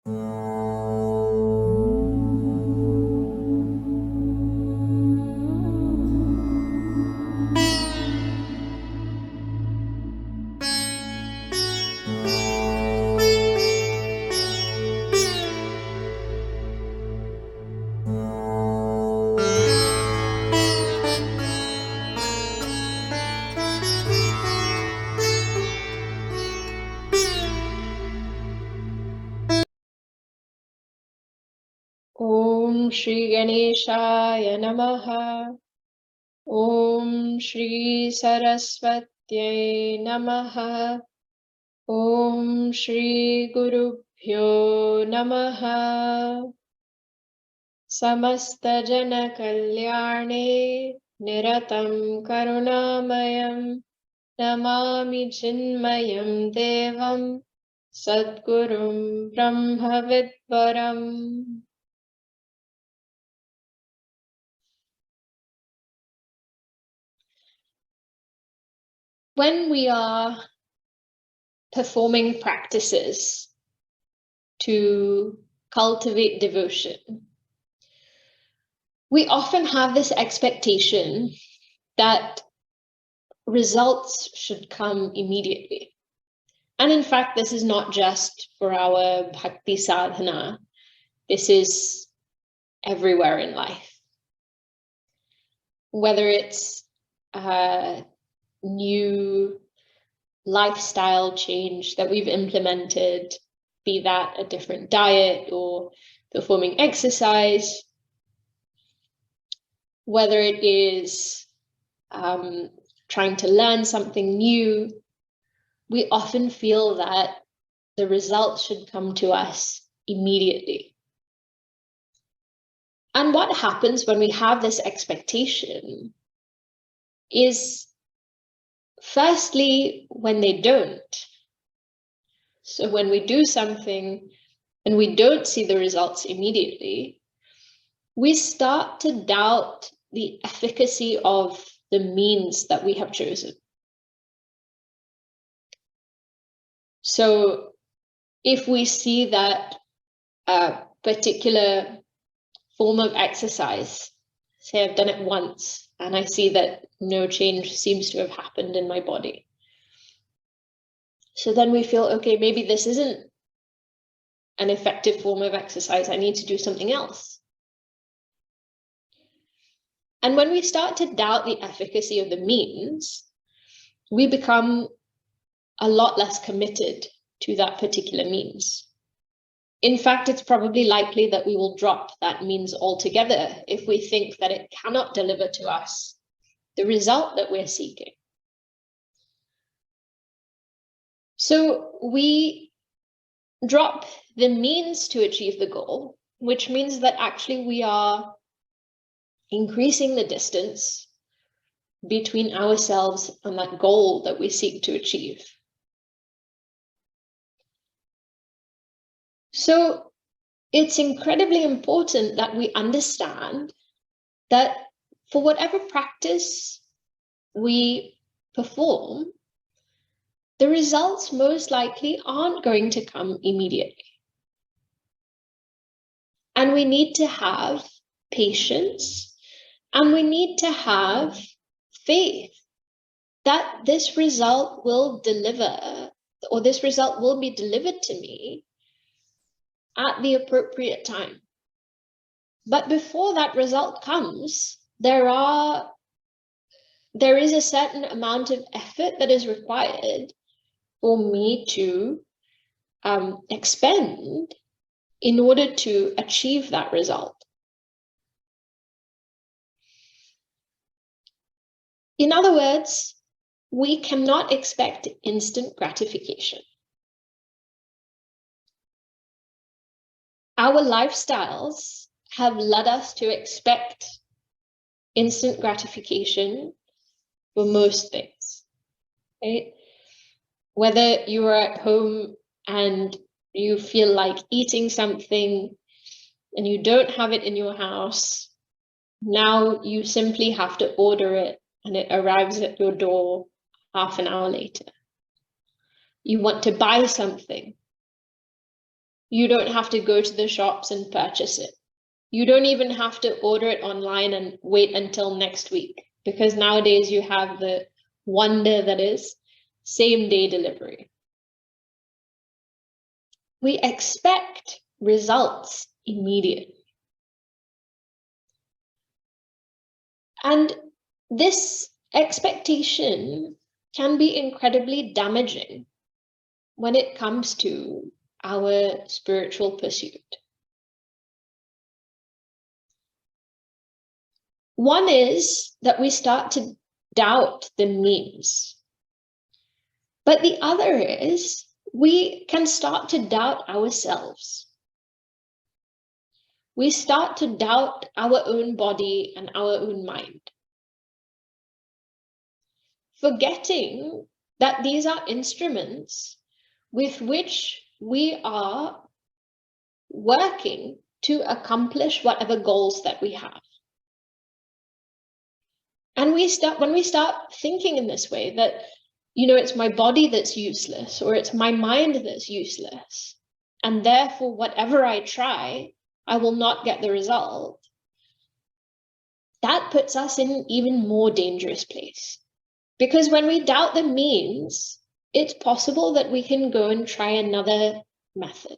Om Shri Ganeshaya Namaha. Om Shri Saraswatyai Namaha. Om Shri Gurubhyo Namaha. Samasta Jana Kalyane Niratam Karunamayam Namami Chinmayam Devam Sadgurum Brahmavidvaram. When we are performing practices to cultivate devotion, we often have this expectation that results should come immediately. And in fact, this is not just for our bhakti sadhana. This is everywhere in life. Whether it's a new lifestyle change that we've implemented, be that a different diet or performing exercise, whether it is trying to learn something new, we often feel that the results should come to us immediately. And what happens when we have this expectation is, firstly, when they don't. So when we do something and we don't see the results immediately, we start to doubt the efficacy of the means that we have chosen. So if we see that a particular form of exercise, say I've done it once and I see that no change seems to have happened in my body, so then we feel, okay, maybe this isn't an effective form of exercise. I need to do something else. And when we start to doubt the efficacy of the means, we become a lot less committed to that particular means. In fact, it's probably likely that we will drop that means altogether if we think that it cannot deliver to us the result that we're seeking. So we drop the means to achieve the goal, which means that actually we are increasing the distance between ourselves and that goal that we seek to achieve. So it's incredibly important that we understand that for whatever practice we perform, the results most likely aren't going to come immediately. And we need to have patience, and we need to have faith that this result will deliver, or this result will be delivered to me at the appropriate time. But before that result comes, there is a certain amount of effort that is required for me to expend in order to achieve that result. In other words, we cannot expect instant gratification. Our lifestyles have led us to expect instant gratification for most things, right? Whether you are at home and you feel like eating something and you don't have it in your house, now you simply have to order it and it arrives at your door half an hour later. You want to buy something. You don't have to go to the shops and purchase it. You don't even have to order it online and wait until next week, because nowadays you have the wonder that is same-day delivery. We expect results immediately. And this expectation can be incredibly damaging when it comes to our spiritual pursuit. One is that we start to doubt the means. But the other is we can start to doubt ourselves. We start to doubt our own body and our own mind, forgetting that these are instruments with which we are working to accomplish whatever goals that we have. And when we start thinking in this way that, it's my body that's useless, or it's my mind that's useless, and therefore whatever I try, I will not get the result, that puts us in an even more dangerous place. Because when we doubt the means, it's possible that we can go and try another method.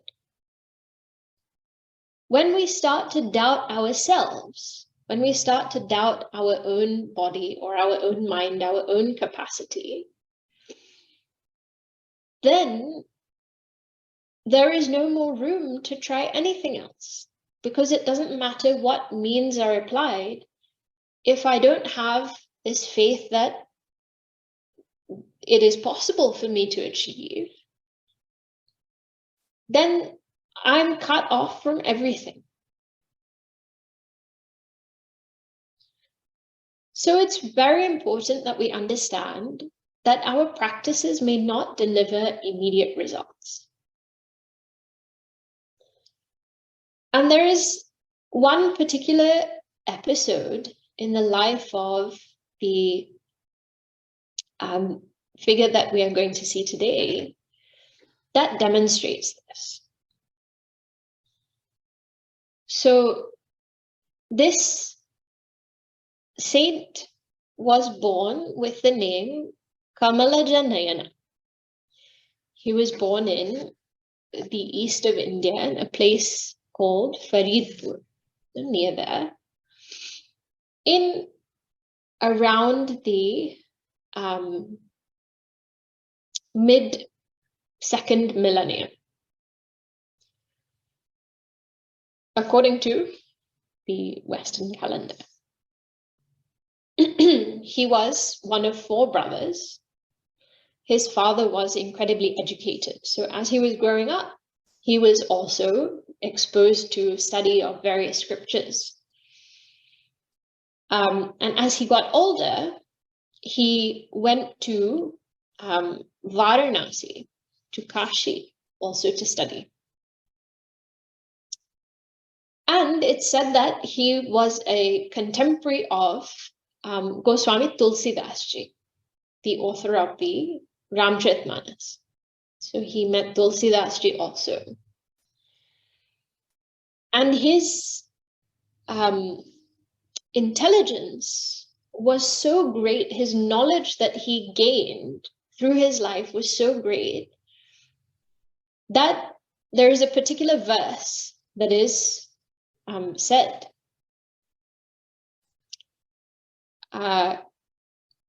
When we start to doubt ourselves, when we start to doubt our own body or our own mind, our own capacity, then there is no more room to try anything else, because it doesn't matter what means are applied. If I don't have this faith that it is possible for me to achieve, then I'm cut off from everything. So it's very important that we understand that our practices may not deliver immediate results. And there is one particular episode in the life of the figure that we are going to see today that demonstrates this. So this saint was born with the name Kamalajanayana. He was born in the east of India in a place called Faridpur, near there, in around the mid-second millennium, according to the Western calendar. He was one of 4 brothers. His father was incredibly educated. So as he was growing up, he was also exposed to study of various scriptures. And as he got older, he went to Varanasi, to Kashi, also to study. And it's said that he was a contemporary of Goswami Tulsidas Ji, the author of the Ramcharitmanas. So he met Tulsidas Ji also. And his intelligence was so great, his knowledge that he gained through his life was so great, that there is a particular verse that is said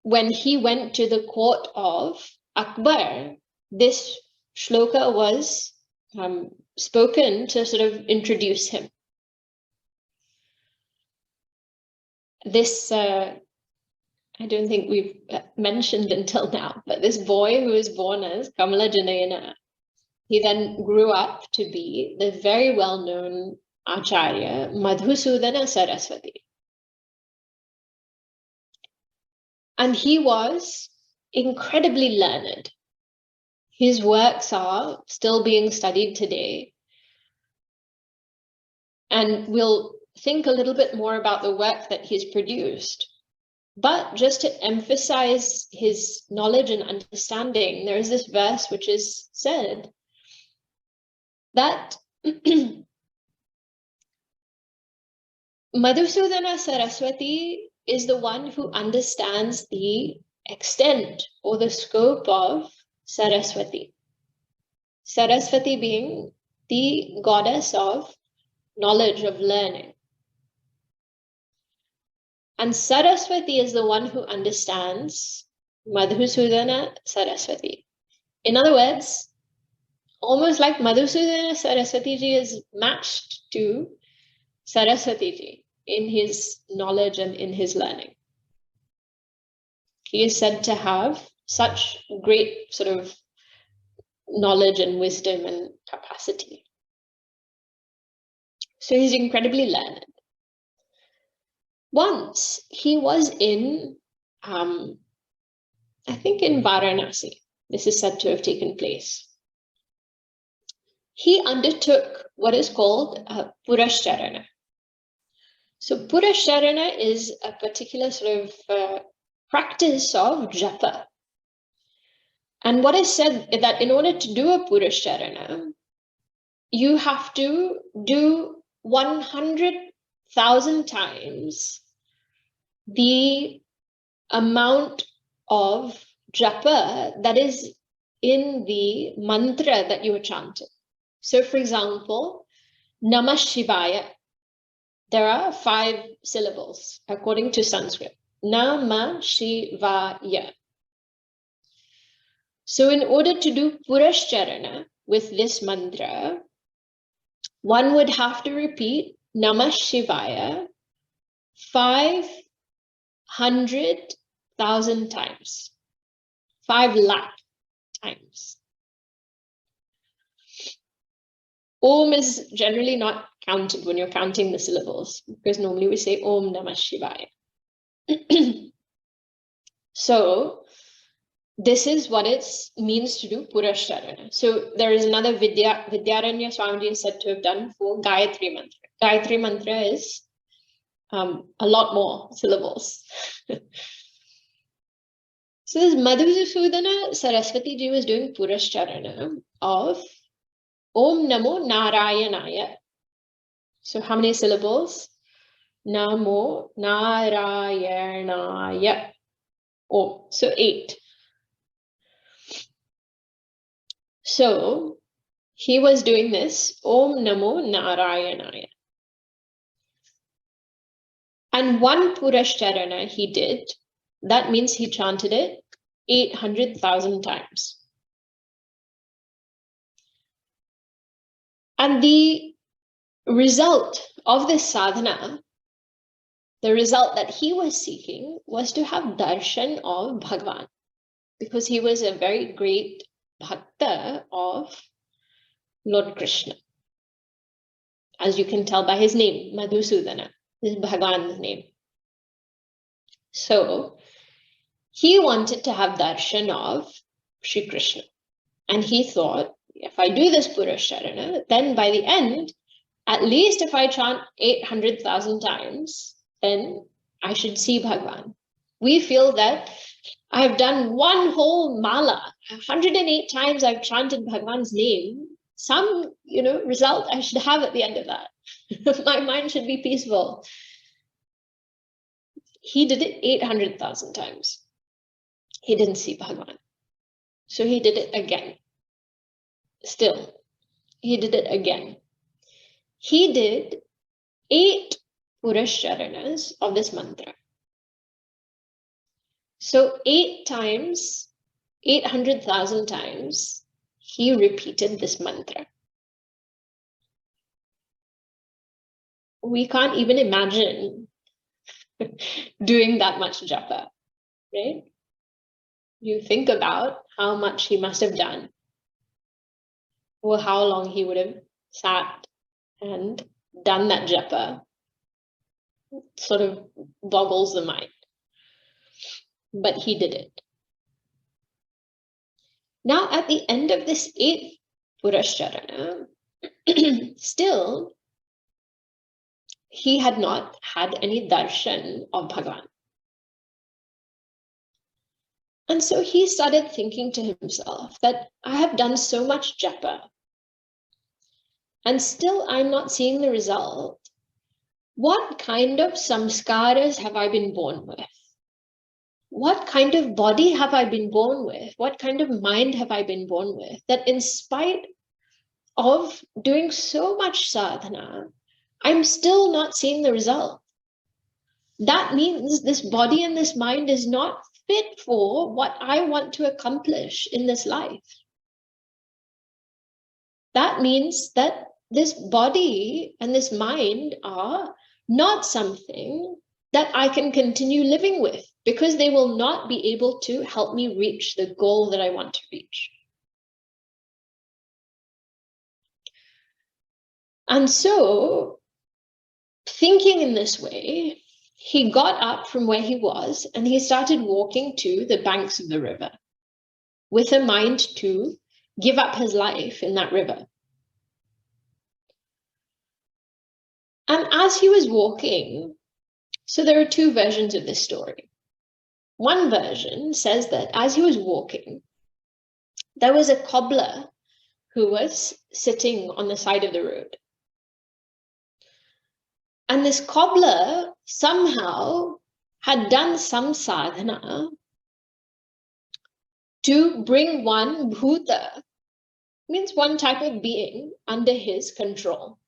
when he went to the court of Akbar. This shloka was spoken to sort of introduce him. This, I don't think we've mentioned until now, but this boy who was born as Kamalajanayana, he then grew up to be the very well-known Acharya Madhusudana Saraswati. And he was incredibly learned. His works are still being studied today. And we'll think a little bit more about the work that he's produced. But just to emphasize his knowledge and understanding, there is this verse which is said that Madhusudana Saraswati is the one who understands the extent or the scope of Saraswati. Saraswati being the goddess of knowledge, of learning. And Saraswati is the one who understands Madhusudana Saraswati. In other words, almost like Madhusudana Saraswati ji is matched to Saraswati ji in his knowledge and in his learning. He is said to have such great sort of knowledge and wisdom and capacity. So he's incredibly learned. Once he was in, I think in Varanasi, this is said to have taken place. He undertook what is called Purashcharana. So Purashcharana is a particular sort of practice of japa. And what is said is that in order to do a Purashcharana, you have to do 100,000 times the amount of japa that is in the mantra that you are chanting. So for example, Namah Shivaya, there are 5 syllables according to Sanskrit. Namah Shivaya. So in order to do Purashcharana with this mantra, one would have to repeat Namah Shivaya 500,000 times, 5 lakh times. Om is generally not counted when you're counting the syllables, because normally we say Om Namah Shivaya. So this is what it means to do Purashcharana. So there is another Vidyaranya Swamiji is said to have done for Gayatri Mantra. Gayatri Mantra is a lot more syllables. So this Madhusudana Saraswati ji was doing Purashcharana of Om Namo Narayanaya. So how many syllables? Namo Narayanaya. Om. So 8. So he was doing this Om Namo Narayanaya. And one Purashcharana he did, that means he chanted it 800,000 times. And the result of this sadhana, the result that he was seeking, was to have darshan of Bhagavan, because he was a very great bhakta of Lord Krishna. As you can tell by his name, Madhusudana, this is Bhagavan's name. So he wanted to have darshan of Shri Krishna. And he thought, if I do this Purashcharana, then by the end, at least if I chant 800,000 times, then I should see Bhagavan. We feel that I've done one whole mala, 108 times I've chanted Bhagavan's name. Some, result I should have at the end of that. My mind should be peaceful. He did it 800,000 times. He didn't see Bhagavan. So he did it again. Still, he did it again. He did 8 Purashcharanas of this mantra. So 8 times, 800,000 times, he repeated this mantra. We can't even imagine doing that much japa, right? You think about how much he must have done, or how long he would have sat and done that japa. It sort of boggles the mind. But he did it. Now, at the end of this 8th Purashcharana, still, he had not had any darshan of Bhagavan. And so he started thinking to himself that I have done so much japa. and still I'm not seeing the result, what kind of samskaras have I been born with? What kind of body have I been born with? What kind of mind have I been born with? That in spite of doing so much sadhana, I'm still not seeing the result. That means this body and this mind is not fit for what I want to accomplish in this life. That means that this body and this mind are not something that I can continue living with, because they will not be able to help me reach the goal that I want to reach. And so, thinking in this way, he got up from where he was and he started walking to the banks of the river with a mind to give up his life in that river. And as he was walking, so there are two versions of this story. One version says that as he was walking, there was a cobbler who was sitting on the side of the road. And this cobbler somehow had done some sadhana to bring one bhuta, means one type of being, under his control.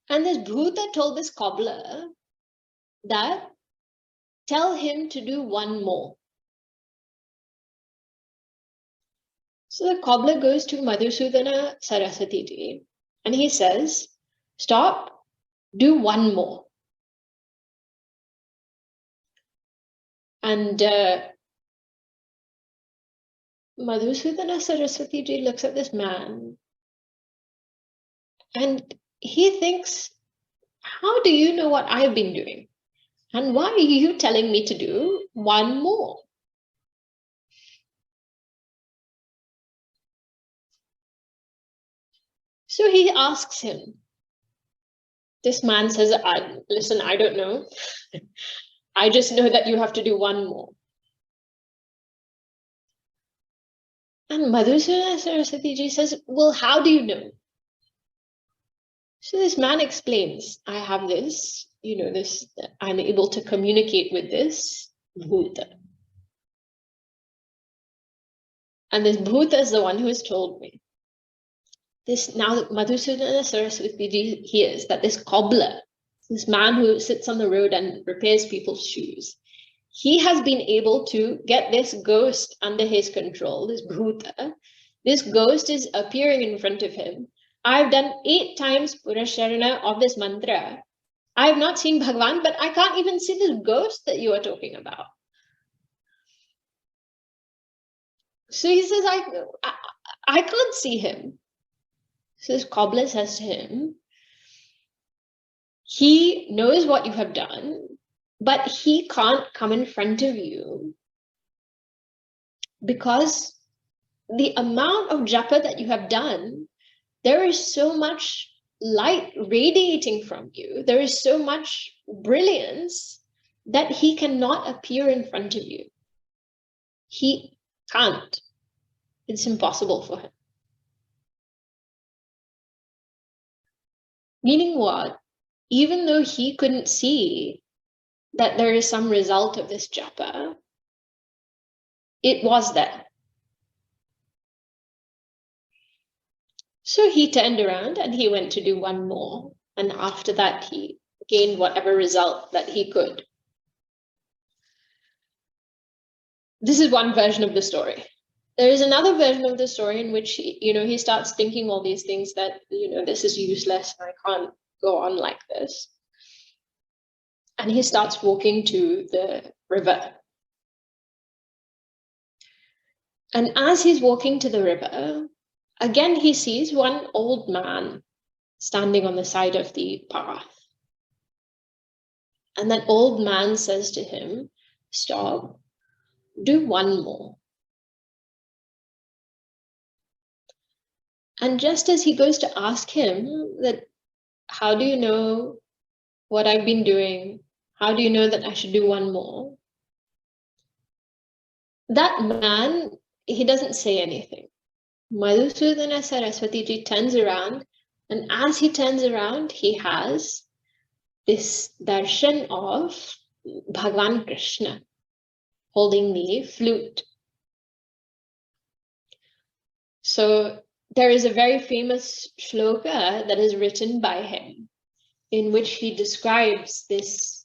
And this bhuta told this cobbler that tell him to do one more. So the cobbler goes to Madhusudana Saraswati ji and he says, stop, do one more. And Madhusudana Saraswati ji looks at this man and he thinks, how do you know what I've been doing? And why are you telling me to do one more? So he asks him. This man says, listen, I don't know. I just know that you have to do one more. And Madhusudana Saraswati ji says, well, how do you know? So this man explains, I have this, this, I'm able to communicate with this bhuta. And this bhuta is the one who has told me. This now Madhusudana Saraswati ji hears that this cobbler, this man who sits on the road and repairs people's shoes, he has been able to get this ghost under his control, this bhuta. This ghost is appearing in front of him. I've done 8 times Purasharana of this mantra. I have not seen Bhagavan, but I can't even see this ghost that you are talking about. So he says, I can't see him. So this cobbler says to him, he knows what you have done, but he can't come in front of you because the amount of japa that you have done, there is so much light radiating from you. There is so much brilliance that he cannot appear in front of you. He can't. It's impossible for him. Meaning what? Even though he couldn't see that there is some result of this japa, it was there. So he turned around and he went to do one more. And after that, he gained whatever result that he could. This is one version of the story. There is another version of the story in which he starts thinking all these things that, this is useless and I can't go on like this. And he starts walking to the river. And as he's walking to the river, again, he sees one old man standing on the side of the path. And that old man says to him, stop, do one more. And just as he goes to ask him that, how do you know what I've been doing? How do you know that I should do one more? That man, he doesn't say anything. Madhusudana Saraswati ji turns around, and as he turns around, he has this darshan of Bhagavan Krishna holding the flute. So there is a very famous shloka that is written by him, in which he describes this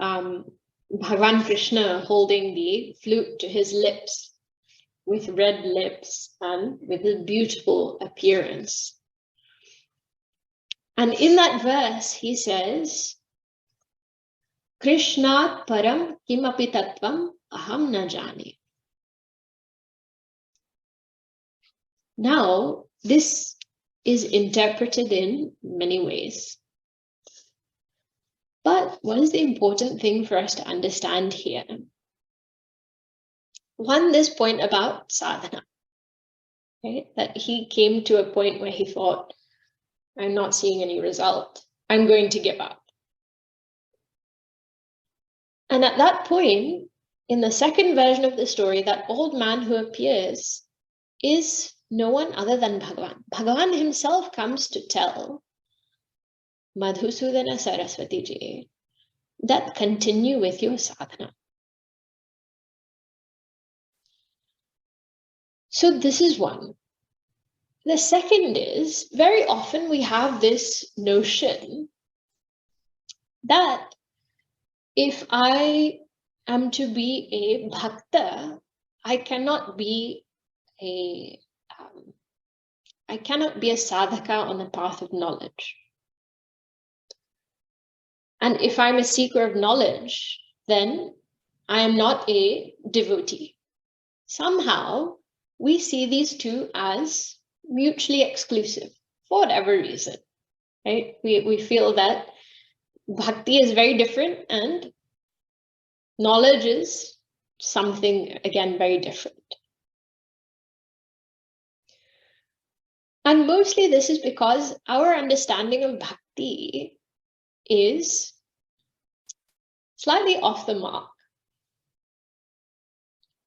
Bhagavan Krishna holding the flute to his lips, with red lips and with a beautiful appearance. And in that verse, he says, Krishnat param kimapi tattvam aham na jane. Now, this is interpreted in many ways. But what is the important thing for us to understand here? One, this point about sadhana, right? That he came to a point where he thought, I'm not seeing any result. I'm going to give up. And at that point, in the second version of the story, that old man who appears is no one other than Bhagavan. Bhagavan himself comes to tell Madhusudana Saraswati ji that continue with your sadhana. So this is one. The second is, very often we have this notion that if I am to be a bhakta, I cannot be a sadhaka on the path of knowledge. And if I'm a seeker of knowledge, then I am not a devotee. Somehow, we see these two as mutually exclusive for whatever reason, right? We feel that bhakti is very different and knowledge is something, again, very different. And mostly this is because our understanding of bhakti is slightly off the mark.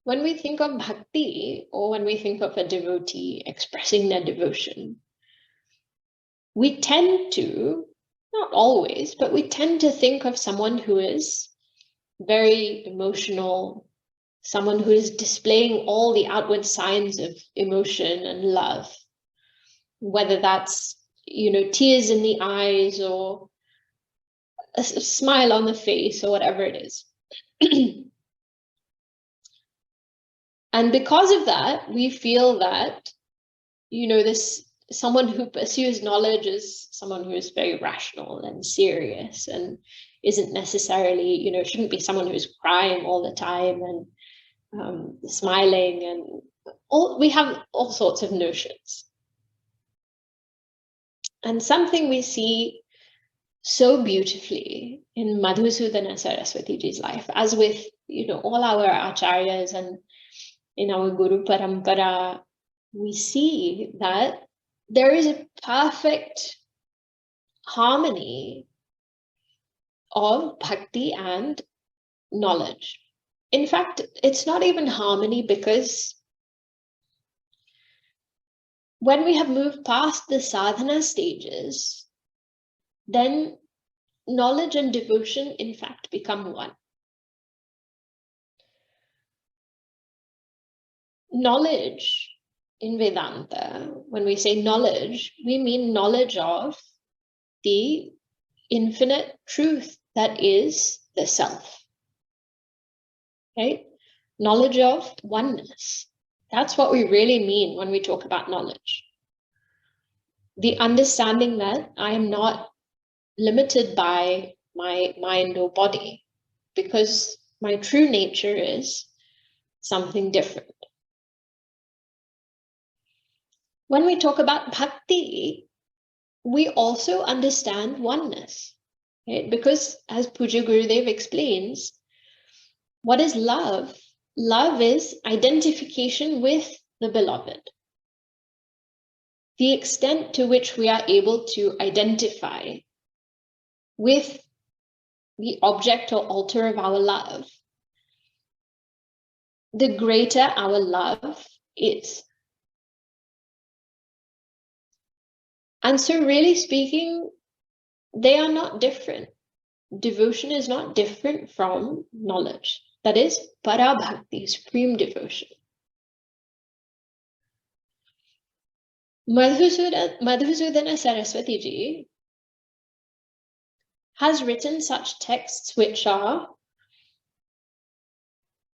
When we think of bhakti, or when we think of a devotee expressing their devotion, we tend to, not always, but we tend to think of someone who is very emotional, someone who is displaying all the outward signs of emotion and love, whether that's, tears in the eyes or a smile on the face or whatever it is. And because of that, we feel that, someone who pursues knowledge is someone who is very rational and serious and isn't necessarily, shouldn't be someone who's crying all the time and smiling, and we have all sorts of notions. And something we see so beautifully in Madhusudana Saraswati ji's life, as with, all our acharyas and in our Guru Parampara, we see that there is a perfect harmony of bhakti and knowledge. In fact, it's not even harmony, because when we have moved past the sadhana stages, then knowledge and devotion, in fact, become one. Knowledge in Vedanta, when we say knowledge, we mean knowledge of the infinite truth that is the self, right? Knowledge of oneness. That's what we really mean when we talk about knowledge. The understanding that I am not limited by my mind or body, because my true nature is something different. When we talk about bhakti, we also understand oneness, right? Because as Puja Gurudev explains, what is love? Love is identification with the beloved. The extent to which we are able to identify with the object or altar of our love, the greater our love is. And so really speaking, they are not different. Devotion is not different from knowledge. That is para bhakti, supreme devotion. Madhusudana Saraswati ji has written such texts which are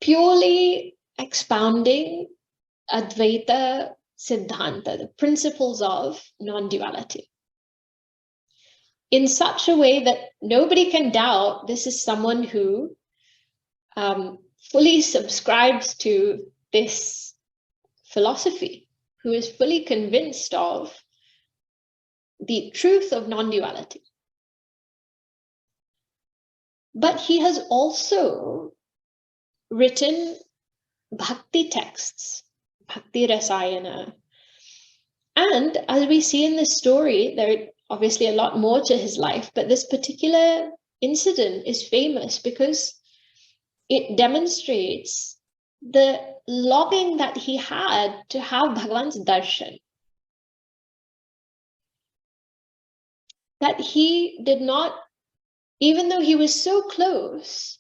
purely expounding Advaita Siddhanta, the principles of non-duality, in such a way that nobody can doubt this is someone who fully subscribes to this philosophy, who is fully convinced of the truth of non-duality. But he has also written bhakti texts, Bhakti Rasayana. And as we see in this story, there are obviously a lot more to his life, but this particular incident is famous because it demonstrates the longing that he had to have Bhagavan's darshan. That he did not, even though he was so close,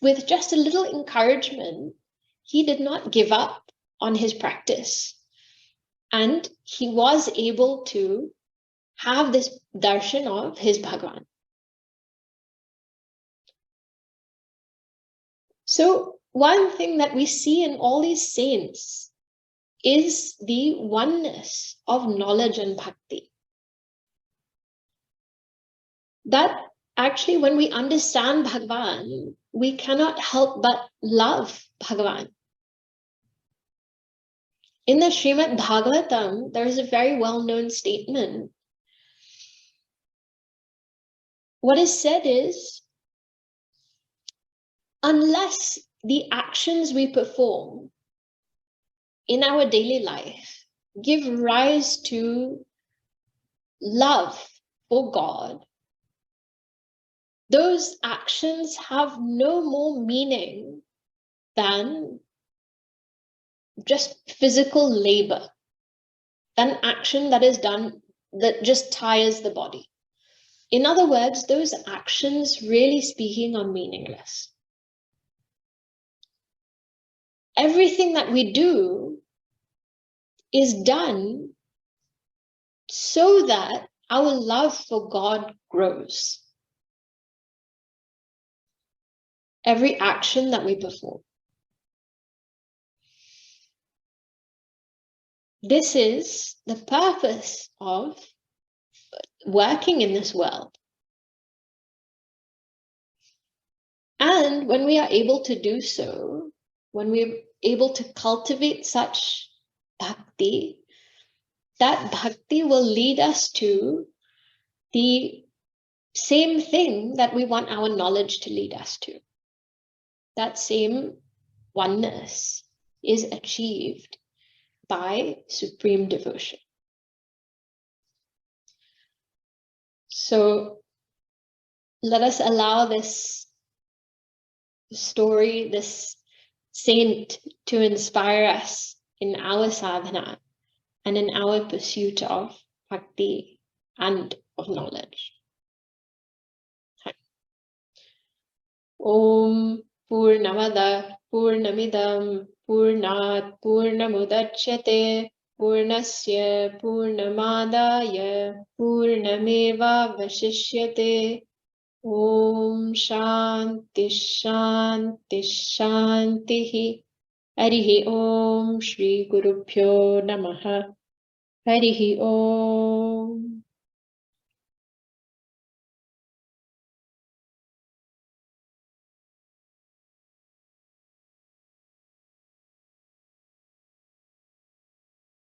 with just a little encouragement, he did not give up on his practice. And he was able to have this darshan of his Bhagavan. So one thing that we see in all these saints is the oneness of knowledge and bhakti. That actually when we understand Bhagavan, we cannot help but love Bhagavan. In the Srimad Bhagavatam, there is a very well-known statement. What is said is, unless the actions we perform in our daily life give rise to love for God, those actions have no more meaning than just physical labor, than action that is done that just tires the body. In other words, those actions, really speaking, are meaningless. Everything that we do is done so that our love for God grows. Every action that we perform. This is the purpose of working in this world. And when we are able to do so, when we're able to cultivate such bhakti, that bhakti will lead us to the same thing that we want our knowledge to lead us to. That same oneness is achieved by supreme devotion. So let us allow this story, this saint, to inspire us in our sadhana and in our pursuit of bhakti and of knowledge. Om Purnamada Purnamidam Purnat Purnamudachyate Purnasya Purnamadaya Purnameva Vashishyate. Om Shanti Shanti Shanti. Harihi Om Shri Gurubhyo Namaha. Harihi Om.